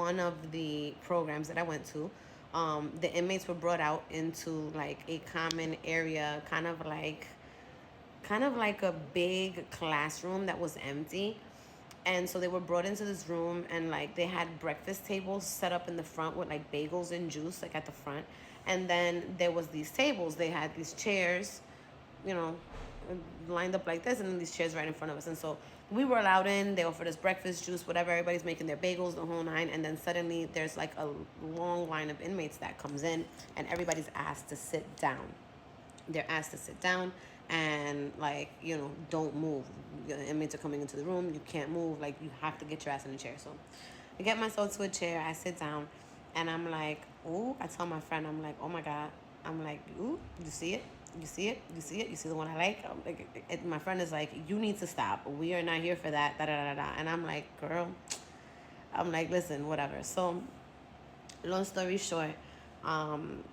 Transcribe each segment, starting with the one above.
one of the programs that I went to, the inmates were brought out into like a common area, kind of like a big classroom that was empty. And so they were brought into this room, and like they had breakfast tables set up in the front with like bagels and juice like at the front. And then there was these tables, they had these chairs, you know, lined up like this, and then these chairs right in front of us. And so we were allowed in, they offered us breakfast, juice, whatever, everybody's making their bagels, the whole nine. And then suddenly there's like a long line of inmates that comes in, and everybody's asked to sit down. They're asked to sit down, and like, you know, don't move. The inmates are coming into the room, you can't move, like you have to get your ass in a chair. So I get myself to a chair, I sit down, and I'm like, ooh, I tell my friend, I'm like, oh my god, I'm like, ooh, you see it, you see it, you see it, you see the one I like. I'm like, my friend is like, you need to stop, we are not here for that, da da da da. And I'm like, girl, I'm like, listen, whatever. So long story short, um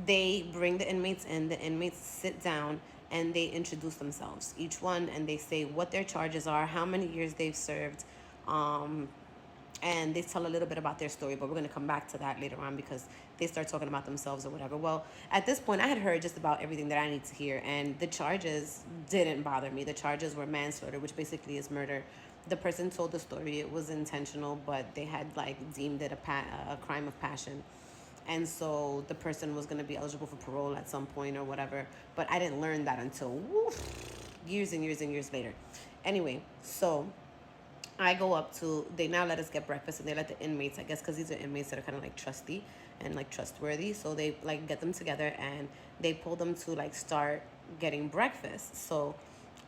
they bring the inmates in, the inmates sit down, and they introduce themselves, each one, and they say what their charges are, how many years they've served, um, and they tell a little bit about their story. But we're going to come back to that later on, because they start talking about themselves or whatever. Well, at this point I had heard just about everything that I need to hear, and the charges didn't bother me. The charges were manslaughter, which basically is murder. The person told the story, it was intentional, but they had like deemed it a crime of passion. And so the person was going to be eligible for parole at some point or whatever. But I didn't learn that until years and years and years later. Anyway, so I go up to, they now let us get breakfast, and they let the inmates, I guess because these are inmates that are kind of like trusty and like trustworthy. So they like get them together, and they pull them to like start getting breakfast. So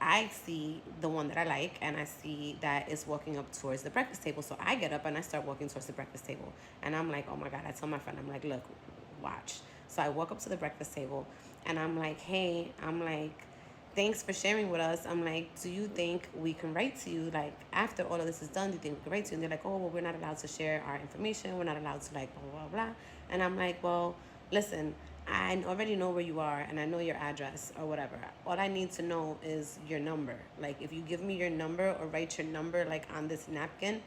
I see the one that I like, and I see that it's walking up towards the breakfast table. So I get up and I start walking towards the breakfast table. And I'm like, oh my God, I tell my friend, I'm like, look, watch. So I walk up to the breakfast table, and I'm like, hey, I'm like, thanks for sharing with us. I'm like, do you think we can write to you? Like, after all of this is done, do you think we can write to you? And they're like, oh, well, we're not allowed to share our information. We're not allowed to, like, blah, blah, blah. And I'm like, well, listen, I already know where you are, and I know your address or whatever. All I need to know is your number. Like, if you give me your number or write your number, like, on this napkin,